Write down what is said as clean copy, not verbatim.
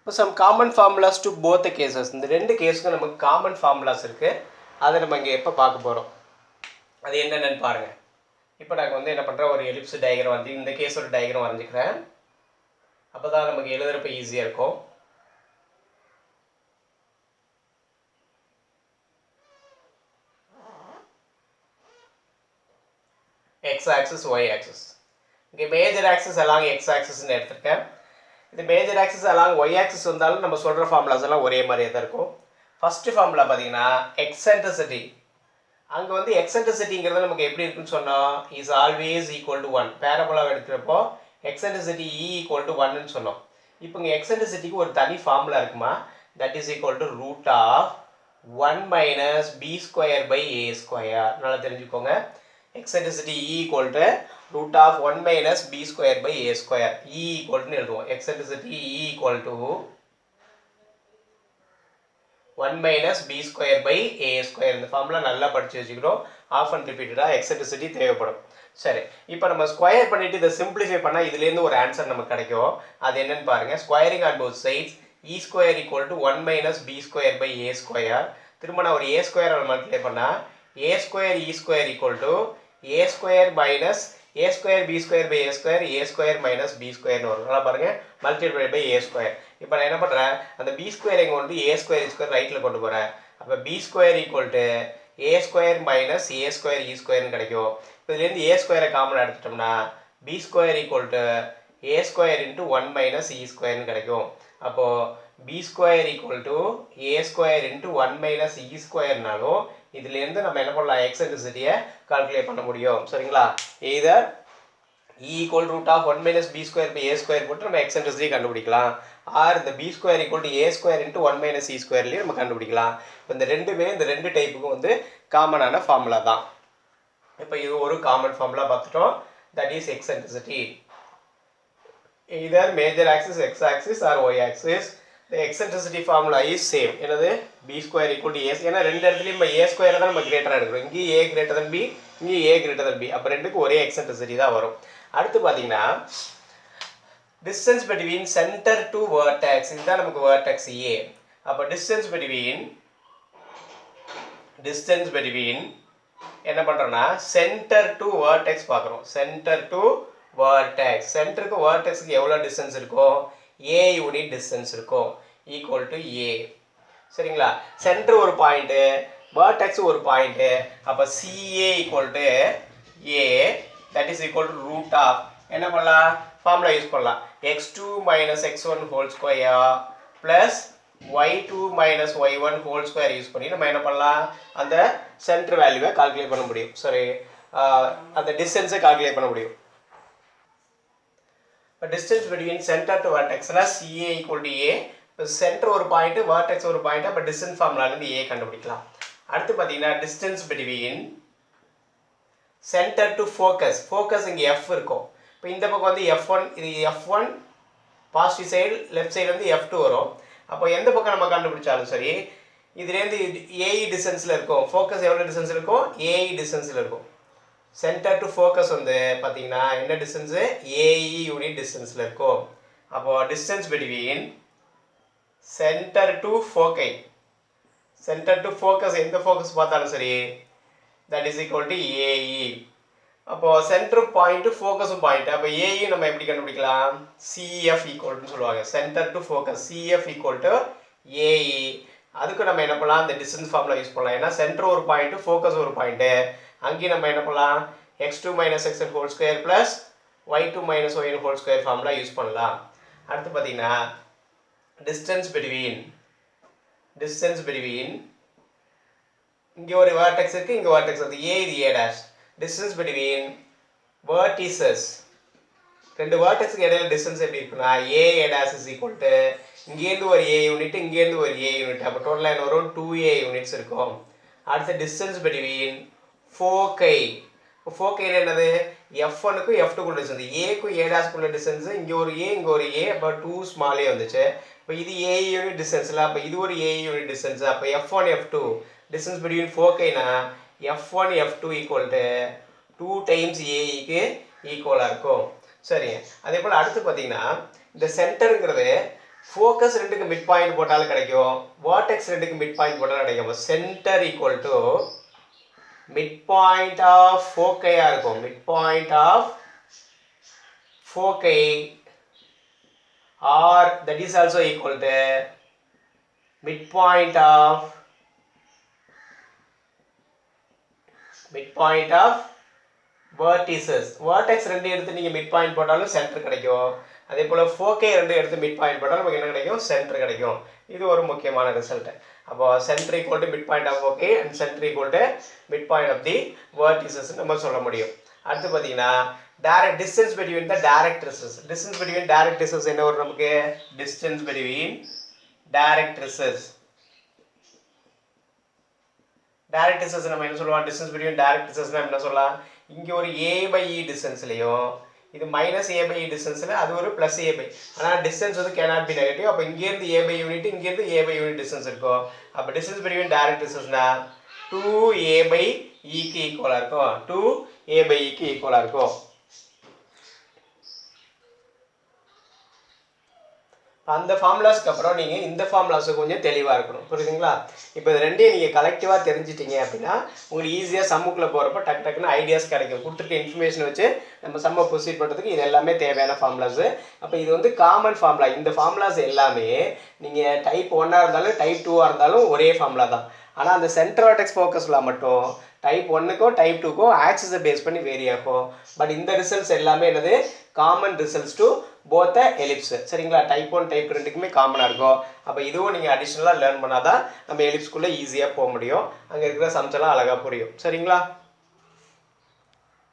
some common formulas to both the cases. இந்த ரெண்டு கேஸ்க்கு நமக்கு காமன் ஃபார்முலாஸ் இருக்கு. அதை நம்ம இங்கே எப்போ பார்க்க போகிறோம், அது என்னென்னு பாருங்க. இப்போ நாங்கள் வந்து என்ன பண்ணுறோம், ஒரு எலிப்ஸ் டயக்ராம் வந்து இந்த கேஸோட டயக்ராம் வரைஞ்சிக்கிறேன். அப்போ தான் நமக்கு எழுதுறப்ப ஈஸியாக இருக்கும். X axis Y axis. இங்கே மேஜர் ஆக்சிஸ் அலாங் எக்ஸ் ஆக்சிஸ்ன்னு எடுத்திருக்கேன். இது major axis along Y axis வந்தாலும் நம்ம சொல்கிற ஃபார்முலாஸ் எல்லாம் ஒரே மாதிரியே தான் இருக்கும். ஃபஸ்ட்டு ஃபார்முலா பார்த்தீங்கன்னா எக்ஸென்ட்ரிசிட்டி. அங்கே வந்து எக்ஸென்ட்ரிசிட்டிங்கிறது நமக்கு எப்படி இருக்குன்னு சொன்னோம், இஸ் ஆல்வேஸ் ஈக்குவல் டு 1. பேரபோலாவை எடுக்கிறப்போ எக்ஸென்ட்ரிசிட்டி இ ஈக்குவல் டு 1ன்னு சொன்னோம். இப்போ இங்கே எக்ஸென்ட்ரிசிட்டிக்கு ஒரு தனி ஃபார்முலா இருக்குமா, that is equal to root of 1 minus B square by A square. நல்லா தெரிஞ்சுக்கோங்க. Eccentricity E equal to root of 1 minus B square by A square. E equal to எழுதுவோம். Eccentricity E equal to 1 minus B square by A square. இந்த formula நல்லா படிச்சு வச்சுக்கிறோம். Of and ரிப்பீட்டடாக eccentricity தேவைப்படும். சரி, இப்போ நம்ம ஸ்கொயர் பண்ணிட்டு இதை சிம்பிளிஃபை பண்ணால் இதுலேருந்து ஒரு ஆன்சர் நமக்கு கிடைக்கும். அது என்னன்னு பாருங்கள். Squaring on both sides E square equal to 1 minus B square by A square. திரும்ப நான் ஒரு A square மல்டிப்ளை பண்ணால் A square E square equal to a square minus a square b square by a square a square minus b square னு வரும். நல்லா பாருங்க, multiplied by a square. இப்போ நான் என்ன பண்ணுறேன், அந்த b square இங்கே கொண்டு a square e square ரைட்டில் கொண்டு போகிறேன். அப்போ b square equal to a square minus a square e square கிடைக்கும். இப்போ இதுலேருந்து a square காமன் எடுத்துட்டோம்னா b square equal to a square into 1 minus e square கிடைக்கும். அப்போது b square equal to a square into 1 minus e squareனாலும் இதுலேருந்து நம்ம என்ன பண்ணலாம், எக்ஸென்ட்ரிசிட்டியை கால்குலேட் பண்ண முடியும். சரிங்களா, either e equal root of 1 minus b square by a square போட்டு நம்ம எக்ஸென்ட்ரிசிட்டி கண்டுபிடிக்கலாம், ஆர் இந்த b square equal to a square into 1 minus e squareலேயும் நம்ம கண்டுபிடிக்கலாம். இப்போ இந்த ரெண்டுமே இந்த ரெண்டு டைப்புக்கும் வந்து காமனான ஃபார்முலா தான். இப்போ இது ஒரு காமன் ஃபார்முலா பார்த்துட்டோம், that is eccentricity. either major axis x axis or y axis. The eccentricity formula is same. என்னது, b square equal to a. ஏன்னா ரெண்டு இடத்துலையும் நம்ம a square தான் நம்ம கிரேட்டராக எடுக்கிறோம். இங்கே a greater than b, இங்கே a greater than b. அப்போ ரெண்டுக்கு ஒரே eccentricity தான் வரும். அடுத்து பார்த்தீங்கன்னா distance between center to vertex. இதுதான் நமக்கு vertex a. அப்போ distance between என்ன பண்ணுறோன்னா center to vertex பார்க்குறோம். center to vertex. சென்டருக்கு vertexக்கு எவ்வளோ டிஸ்டன்ஸ் இருக்கும், a யூனிட் டிஸ்டன்ஸ் இருக்கும், ஈக்குவல் டு a. சரிங்களா, சென்டர் ஒரு பாயிண்ட்டு, vertex ஒரு பாயிண்ட்டு. அப்போ CA equal to a, that is equal to root of என்ன பண்ணலாம், ஃபார்முலா யூஸ் பண்ணலாம், x2 minus x1 whole square plus y2 minus y1 whole square use பண்ணி நம்ம என்ன பண்ணலாம், அந்த சென்டர் வேல்யூவை கால்குலேட் பண்ண முடியும். சரி, அந்த டிஸ்டன்ஸை கால்குலேட் பண்ண முடியும். distance between center to vertex னா CA equal to A. இப்போ சென்டர் ஒரு பாயிண்ட், vertex ஒரு பாயிண்ட். அப்போ டிஸ்டன்ஸ் ஃபார்முலாலேருந்து A கண்டுபிடிக்கலாம். அடுத்து பார்த்தீங்கன்னா distance between center to focus. Focus இங்கே F இருக்கும். இப்போ இந்த பக்கம் வந்து F1, இது F1 positive side, left side வந்து F2 வரும். அப்போ எந்த பக்கம் நம்ம கண்டுபிடிச்சாலும் சரி, இதுலேருந்து AE டிஸ்டன்ஸில் இருக்கும். ஃபோக்கஸ் எவ்வளோ டிஸ்டன்ஸில் இருக்கும், AE டிஸ்டன்ஸில் இருக்கும். சென்டர் டு ஃபோக்கஸ் வந்து பார்த்தீங்கன்னா என்ன டிஸ்டன்ஸு, ஏஇ யூனிட் டிஸ்டன்ஸில் இருக்கும். அப்போது distance between centre to foci, centre to focus எந்த ஃபோக்கஸ் பார்த்தாலும் சரி, that is equal to AE. அப்போது சென்டரும் பாயிண்ட்டு ஃபோக்கஸும் பாயிண்ட். அப்போ ஏஇ நம்ம எப்படி கண்டுபிடிக்கலாம், சிஎஃப் ஈக்குவல்னு சொல்லுவாங்க. Centre to focus CF equal to AE. அதுக்கு நம்ம என்ன பண்ணலாம், இந்த டிஸ்டன்ஸ் ஃபார்முலா யூஸ் பண்ணலாம். ஏன்னா சென்டர் ஒரு பாயிண்ட்டு, ஃபோக்கஸ் ஒரு பாயிண்ட்டு. அங்கேயும் நம்ம என்ன பண்ணலாம், x2 minus xn whole square plus y2 minus yn whole square formula use பண்ணலாம். அடுத்து பார்த்தீங்கன்னா டிஸ்டன்ஸ் பிட்வீன் இங்கே ஒரு வேர்டெக்ஸ் இருக்குது, இங்கே வேர்டெக்ஸ் இருக்குது, ஏ இது A dash. Distance between vertices, ரெண்டு வேர்டெக்ஸுக்கு இடையில டிஸ்டன்ஸ் எப்படி இருக்குன்னா A dash is equal to இங்கேருந்து ஒரு ஏ யூனிட், இங்கேருந்து ஒரு ஏ யூனிட். அப்போ டோட்டலாக என்ன வரும், 2a யூனிட்ஸ் இருக்கும். அடுத்து டிஸ்டன்ஸ் பிட்வீன் ஃபோக்கை. இப்போ ஃபோக்கையில் என்னது, F1க்கும் F2க்குள்ள டிஸ்டன்ஸ், ஏக்கும் ஏ டேஷ்க்குள்ள டிஸ்டன்ஸு, இங்கே ஒரு ஏ இங்கே ஒரு ஏ, அப்போ 2 ஸ்மாலே வந்துச்சு. இப்போ இது ஏ யூனிட் டிஸ்டன்ஸில், அப்போ இது ஒரு ஏ யூனிட் டிஸ்டன்ஸ். அப்போ F1 F2 டிஸ்டன்ஸ் பிட்வீன் ஃபோக்கைனா F1 F2 equal to 2 times ஏஇக்கு ஈக்குவலாக இருக்கும். சரிங்க, அதே போல் அடுத்து பார்த்தீங்கன்னா இந்த சென்டருங்கிறது ஃபோக்கஸ் ரெண்டுக்கு மிட் பாயிண்ட் போட்டாலும் கிடைக்கும், வேர்டெக்ஸ் ரெண்டுக்கு மிட் பாயிண்ட் போட்டாலும் கிடைக்கும். Centre equal to mid point of ஃபோக்கையாக இருக்கும். Mid point of foci or that is also equal to midpoint of vertices. vertex ரெண்டு எடுத்து நீங்க மிட் பாயிண்ட் போட்டாலும் சென்டர் கிடைக்கும். அதே போல ஃபோக்கை ரெண்டு எடுத்து மிட் பாயிண்ட் போட்டாலும் நமக்கு என்ன கிடைக்கும்? சென்டர் கிடைக்கும். இது ஒரு முக்கியமான ரிசல்ட். அப்போ centre equal to mid point of foci and centre equal to mid point of the vertices நம்ம சொல்ல முடியும். அடுத்து பாத்தீங்கன்னா direct distance between the directrices. distance between directrices என்ன வரும் நமக்கு? distance between directrices. directrices நம்ம என்ன சொல்லுவோம்? distance between directrices என்ன சொல்லலாம்? இங்க ஒரு a by e டிஸ்டன்ஸ்லயும் இது minus a by e டிஸ்டன்ஸ்ல அது ஒரு plus a by. ஆனா distance வந்து cannot be negative. அப்ப இங்க இருந்து a by unit இங்க இருந்து a by unit டிஸ்டன்ஸ் இருக்கும். அப்ப distance between directricesனா 2a by e க்கு ஈக்குவலா இருக்கும். 2a by e க்கு ஈக்குவலா இருக்கும். அந்த ஃபார்முலாஸ்க்கு அப்புறம் நீங்கள் இந்த ஃபார்முலாஸை கொஞ்சம் தெளிவாக இருக்கணும். புரியுதுங்களா? இப்போ இது ரெண்டையும் நீங்கள் கலெக்டிவாக தெரிஞ்சிட்டிங்க அப்படின்னா உங்களுக்கு ஈஸியாக சம்முக்குள்ளே போகிறப்ப டக்குன்னு ஐடியாஸ் கிடைக்கும். கொடுத்துருக்க இன்ஃபர்மேஷன் வச்சு நம்ம சம்மை ப்ரொசீட் பண்ணுறதுக்கு இது எல்லாமே தேவையான ஃபார்முலாஸு. அப்போ இது வந்து காமன் ஃபார்முலா. இந்த ஃபார்முலாஸ் எல்லாமே நீங்கள் டைப் 1ஆக இருந்தாலும் டைப் 2ஆக இருந்தாலும் ஒரே ஃபார்முலா தான். ஆனால் அந்த சென்டர் வெர்டெக்ஸ் ஃபோக்கஸில் மட்டும் டைப் 1க்கும் டைப் 2க்கும் ஆக்சிஸை பேஸ் பண்ணி வேரி ஆகும். பட் இந்த ரிசல்ட்ஸ் எல்லாமே என்னது? Common results to both ellipse. சரிங்களா? டைப் 1 டைப் 2க்குமே காமனாக இருக்கும். அப்போ இதுவும் நீங்கள் அடிஷ்னலாக லேர்ன் பண்ணாதான் நம்ம எலிப்ஸ்குள்ளே ஈஸியாக போக முடியும். அங்கே இருக்கிற சம்ஸ் எல்லாம் அழகாக புரியும். சரிங்களா?